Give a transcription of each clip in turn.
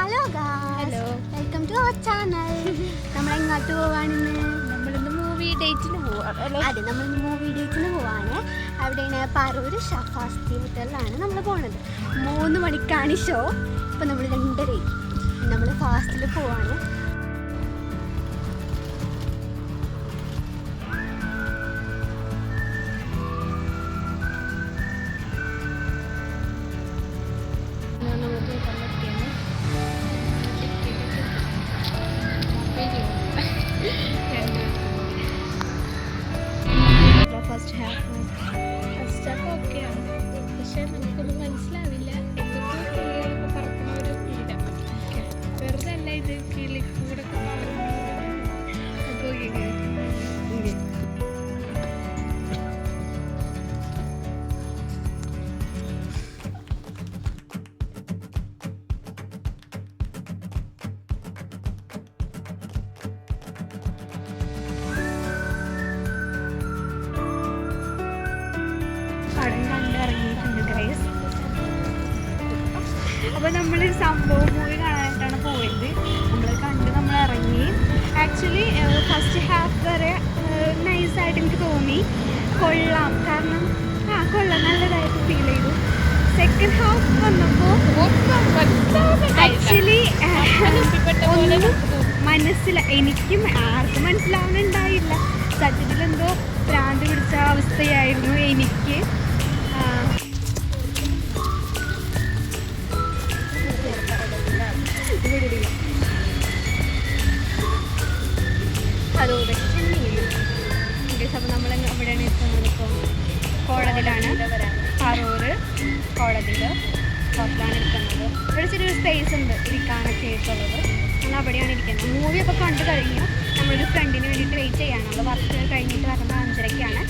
Hello hello welcome to our channel. നമ്മൾ എങ്ങോട്ട് പോവാണെന്ന്? നമ്മളിന്ന് മൂവി ഡേറ്റിന് പോവാണ്. അതെ, നമ്മൾ മൂവി ഡേറ്റിന് പോവാണ്. അവിടെയാണ് പറൂർ ഷഫാസ് തിയേറ്ററിലാണ് നമ്മൾ പോണത്. 3 മണിക്കാണ് ഷോ. ഇപ്പം നമ്മൾ 2:30 നമ്മൾ ഫാസ്റ്റിൽ പോവാണ്. ഫസ്റ്റ് ഹാഫ് ഓക്കെയാണ്, പക്ഷെ നമുക്കൊന്നും മനസ്സിലാവില്ല. എന്തൊക്കെയോ പറക്കുന്ന ഒരു ഫീല, വെറുതെ അല്ല ഇത് കിളിക്കൂടൊക്കെ അപ്പോൾ പടം കണ്ടിറങ്ങിയിട്ടുണ്ട് ഗൈസ്. അപ്പോൾ നമ്മളൊരു സംഭവം മൂവി കാണാനായിട്ടാണ് പോയത്. നമ്മൾ ഇറങ്ങി. ആക്ച്വലി ഫസ്റ്റ് ഹാഫ് വരെ നൈസായിട്ട് എനിക്ക് തോന്നി, കൊള്ളാം. കാരണം കൊള്ളാം, നല്ലതായിട്ട് ഫീൽ ചെയ്തു. സെക്കൻഡ് ഹാഫ് വന്നപ്പോൾ ആക്ച്വലി എനിക്കും ആർക്കും മനസ്സിലാവുന്നുണ്ടായില്ല. സത്യത്തിൽ എന്തോ ഭ്രാന്ത് പിടിച്ച അവസ്ഥയായിരുന്നു എനിക്ക്. അതോടെ അപ്പോൾ നമ്മൾ എവിടെയാണ് എത്തുന്നത്? ഇപ്പോൾ കോടതിയിലാണ്. പറൂർ കോടതിയിൽ പുറത്താണ് ഇരിക്കുന്നത്. ഇവിടെ ചെറിയൊരു സ്പേസ് ഉണ്ട് ഇരിക്കാനൊക്കെ ആയിട്ടുള്ളത്. നമ്മൾ അവിടെയാണ് ഇരിക്കുന്നത്. മൂവി അപ്പോൾ കണ്ടു കഴിഞ്ഞു. നമ്മളൊരു ഫ്രണ്ടിന് വേണ്ടിയിട്ട് വെയിറ്റ് ചെയ്യാണ്. നമ്മൾ വർക്ക് കഴിഞ്ഞിട്ട് വരുന്നത് 5:30ക്കാണ്.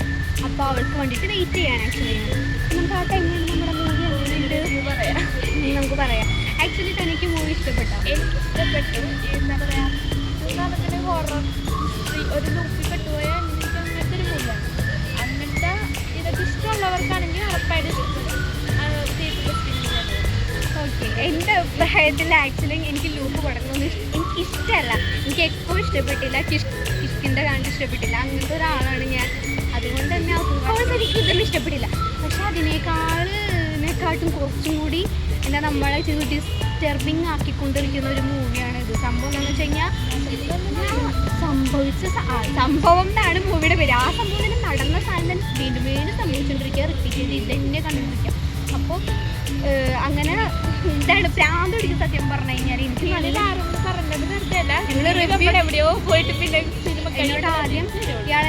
അപ്പോൾ അവൾക്ക് വേണ്ടിയിട്ട് വെയിറ്റ് ചെയ്യാണ്. ആക്ച്വലി നമുക്ക് ആ ടൈമിൽ നമ്മുടെ മൂവി എങ്ങനെയുണ്ട് നമുക്ക് പറയാം. ആക്ച്വലി തനിക്ക് മൂവി ഇഷ്ടപ്പെട്ടോ? എനിക്ക് ഇഷ്ടപ്പെട്ടു. എന്താ പറയുക, നമുക്കിന് ഹൊറർ ഒരു ലൂപ്പിൽ പെട്ടുപോയാൽ എനിക്ക് അങ്ങനത്തെ ഒരു മൂവിയാണ്. അങ്ങനത്തെ ഇതൊക്കെ ഇഷ്ടമുള്ളവർക്കാണെങ്കിൽ ഉറപ്പായിട്ട് ഇഷ്ടപ്പെടും. ഓക്കെ, എൻ്റെ അഭിപ്രായത്തിൽ ആക്ച്വലി എനിക്ക് ലൂപ്പ് പടങ്ങളൊന്നും എനിക്ക് ഇഷ്ടമല്ല. എനിക്ക് എപ്പോഴും ഇഷ്ടപ്പെട്ടില്ല. കിഷ്കിൻ്റെ കാണാൻ ഇഷ്ടപ്പെട്ടില്ല. അങ്ങനത്തെ ഒരാളാണ് ഞാൻ. അതുകൊണ്ട് തന്നെ എനിക്ക് ഇതൊന്നും ഇഷ്ടപ്പെട്ടില്ല. പക്ഷെ അതിനേക്കാട്ടും കുറച്ചും കൂടി എന്താ നമ്മളെ ഡിസ്റ്റർബിങ് ആക്കിക്കൊണ്ടിരിക്കുന്ന ഒരു മൂവിയാണ് ഇത്. സംഭവം എന്താണെന്ന് വെച്ച് കഴിഞ്ഞാൽ സംഭവം എന്നാണ് മൂവിയുടെ പേര്. ആ സംഭവം തന്നെ നടന്ന സാധനം തന്നെ വീണ്ടും വീണ്ടും സംഭവിച്ചുകൊണ്ടിരിക്കുക, റിപ്പീറ്റ് ചെയ്ത് ഇത് തന്നെ കണ്ടുകൊണ്ടിരിക്കുക. അപ്പോൾ അങ്ങനെ എന്താണ് ഭ്രാന്ത് പിടിക്കും സത്യം പറഞ്ഞു കഴിഞ്ഞാൽ. എനിക്ക് പറഞ്ഞത് വെറുതെ അല്ല, എവിടെയോ പോയിട്ട് പിന്നെ എന്നോട് ആദ്യം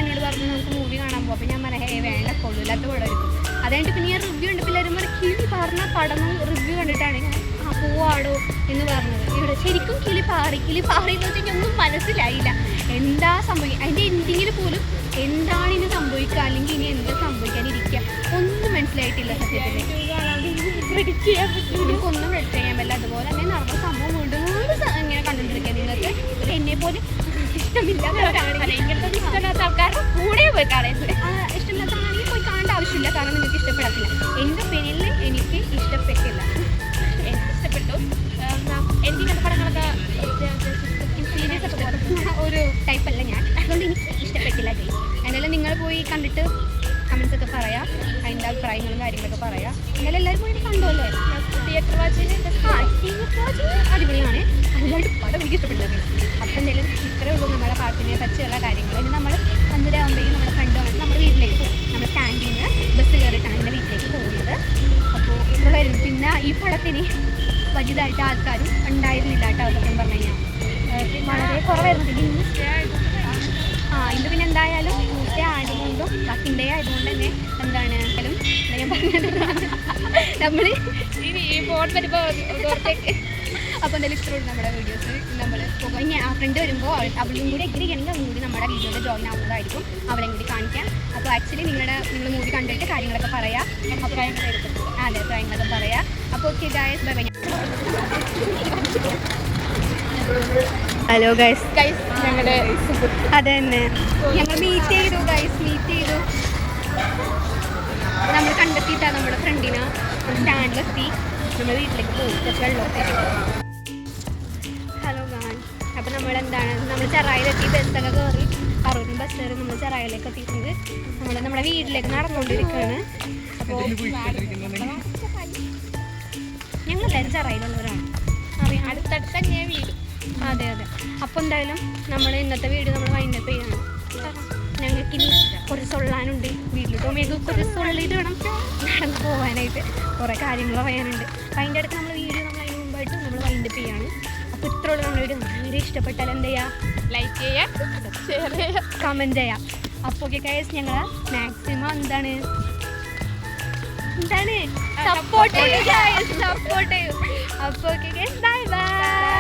എന്നോട് പറഞ്ഞു നമുക്ക് മൂവി കാണാൻ പോകും. അപ്പോൾ ഞാൻ പറയാം വേണ്ട, കൊള്ളില്ലാത്ത പടമായിരിക്കും. അതായിട്ട് പിന്നെ ഞാൻ റിവ്യൂ ഉണ്ട്. എല്ലാവരും കിളി പറഞ്ഞ പടം റിവ്യൂ കണ്ടിട്ടാണ് ഞാൻ പോവാടോ എന്ന് പറഞ്ഞത്. ഇവിടെ ശരിക്കും കിളി പാറി എന്ന് വെച്ചാൽ ഒന്നും മനസ്സിലായില്ല എന്താ സംഭവിക്കുക. അതിൻ്റെ എൻഡിങ്ങിൽ പോലും എന്താണ് ഇനി സംഭവിക്കുക, അല്ലെങ്കിൽ ഇനി എന്താ സംഭവിക്കാനിരിക്കുക, ഒന്നും മനസ്സിലായിട്ടില്ല സത്യത്തിൽ. എനിക്കൊന്നും പ്രെഡിക്റ്റ് ചെയ്യാൻ പറ്റില്ല. അതുപോലെ തന്നെ നടന്ന സംഭവം വീണ്ടും ഇങ്ങനെ കണ്ടുകൊണ്ടിരിക്കുക. നിങ്ങൾക്ക് എന്നെപ്പോലെ ഇഷ്ടമില്ലാത്ത ആൾക്കാരുടെ കൂടെ പോയി കാണുന്നത്. ഇഷ്ടമില്ലാത്തതാണെങ്കിൽ പോയി കാണേണ്ട ആവശ്യമില്ല, കാരണം നിങ്ങൾക്ക് ഇഷ്ടപ്പെടത്തില്ല. എൻ്റെ ഒപ്പീനിയനിൽ എനിക്ക് ഇഷ്ടപ്പെട്ടില്ല. എനിക്ക് ഇഷ്ടപ്പെട്ടു. എനിക്ക് ഇങ്ങനത്തെ പടങ്ങളൊക്കെ സീരിയസ് ഒരു ടൈപ്പല്ല ഞാൻ. അതുകൊണ്ട് എനിക്ക് ഇഷ്ടപ്പെട്ടില്ല. എന്നാലും നിങ്ങൾ പോയി കണ്ടിട്ട് കമൻസ് ഒക്കെ പറയാം, അതിൻ്റെ അഭിപ്രായങ്ങളും കാര്യങ്ങളൊക്കെ പറയാം. എന്നാലും എല്ലാവരും പോയി കണ്ടോല്ലേ. തിയേറ്റർ വാച്ചിങ് അടിപൊളിയാണ്. നല്ലതായിട്ട് പടം എനിക്ക് ഇഷ്ടപ്പെട്ടത്. അപ്പം എന്തായാലും ഇത്രയേ ഉള്ളൂ നമ്മുടെ പാട്ടിനെ പറ്റിയുള്ള കാര്യങ്ങൾ. ഇനി നമ്മൾ 5:30 ആകുമ്പോഴേക്കും നമ്മുടെ ഫ്രണ്ട് വന്നിട്ട് നമ്മുടെ വീട്ടിലേക്ക് പോകും. നമ്മുടെ സ്റ്റാൻഡിൽ നിന്ന് ബസ് കയറിയിട്ടാണ് എൻ്റെ വീട്ടിലേക്ക് പോകുന്നത്. അപ്പോൾ ഇപ്പോഴായിരുന്നു. പിന്നെ ഈ പടത്തിന് വലുതായിട്ട് ആൾക്കാരും ഉണ്ടായിരുന്നില്ല കേട്ടോ. സത്യം പറഞ്ഞു കഴിഞ്ഞാൽ വളരെ കുറവായിരുന്നു. ഇന്ന് പിന്നെ എന്തായാലും ട്യൂസ്ഡേ ആയതുകൊണ്ടും വർക്കിംഗ് ഡേ ആയതുകൊണ്ട് തന്നെ എന്താണ് ഞാൻ പറഞ്ഞത് നമ്മൾ ഇനി ഫോൺ വരുമ്പോൾ അപ്പോൾ എന്തായാലും ഇഷ്ടമുള്ളൂ നമ്മുടെ വീഡിയോസ്. നമ്മൾ പോകും. ഇനി ആ ഫ്രണ്ട് വരുമ്പോൾ അവളും കൂടി എഗ്രി ചെയ്യണമെങ്കിൽ അതും കൂടി നമ്മുടെ വീഡിയോയിൽ ജോയിൻ ആവുന്നതായിരിക്കും. അവളെയും കൂടി കാണിക്കാം. അപ്പോൾ ആക്ച്വലി നിങ്ങൾ മൂവി കണ്ടിട്ട് കാര്യങ്ങളൊക്കെ പറയാം, അഭിപ്രായങ്ങളൊക്കെ അതെ അഭിപ്രായങ്ങളൊക്കെ പറയാം. അപ്പോൾ okay guys, bye bye. Hello guys ഞങ്ങളുടെ അത് തന്നെ ഞങ്ങൾ മീറ്റ് ചെയ്തു. നമ്മൾ കണ്ടെത്തിയിട്ടാണ് നമ്മുടെ ഫ്രണ്ടിനെ സ്റ്റാൻഡിലെത്തി. നമ്മൾ വീട്ടിലേക്ക് പോകും. കുറച്ച് വെള്ളമൊക്കെ നമ്മളെന്താണ് നമ്മൾ ചെറായിലെത്തി ബസ്സൊക്കെ കയറി പറവൂരിൽ ബസ് കയറി നമ്മൾ ചെറായിലേക്ക് എത്തിയിട്ടുണ്ട്. നമ്മൾ നമ്മുടെ വീട്ടിലേക്ക് നടന്നുകൊണ്ടിരിക്കുകയാണ്. അപ്പോൾ ഞങ്ങളെല്ലാവരും ചെറായിലുള്ളവരാണ്, അറിയാം, അടുത്തടുത്ത് തന്നെ വീട്. അതെ അതെ. അപ്പോൾ എന്തായാലും നമ്മൾ ഇന്നത്തെ വീഡിയോ നമ്മൾ വൈൻഡപ്പ് ചെയ്യാണ്. ഞങ്ങൾക്കിനി കുറച്ച് സൊള്ളാനുണ്ട്, വീട്ടിലോട്ട് പോകുമ്പോൾ കുറച്ച് സൊള്ളിയിട്ട് വേണം നടന്ന് പോകാനായിട്ട്, കുറേ കാര്യങ്ങൾ പറയാനുണ്ട്. അപ്പോൾ അതിൻ്റെ അടുത്ത് നമ്മൾ വീഡിയോ നമ്മൾ അതിന് മുമ്പായിട്ട് നമ്മൾ വൈൻഡപ്പ് ചെയ്യാണ്. അപ്പോൾ ഇത്രയുള്ള നമ്മുടെ വീഡിയോ വളരെ ഇഷ്ടപ്പെട്ടാൽ എന്ത് ചെയ്യുക, ലൈക്ക് ചെയ്യുക, ഷെയർ ചെയ്യുക, കമൻറ്റ് ചെയ്യാം. അപ്പോൾ ഓക്കെ ഗൈസ്, ഞങ്ങൾ മാക്സിമം എന്താണ് സപ്പോർട്ട് ചെയ്യും. അപ്പോൾ ഓക്കെ ഗൈസ്, ബൈ ബൈ.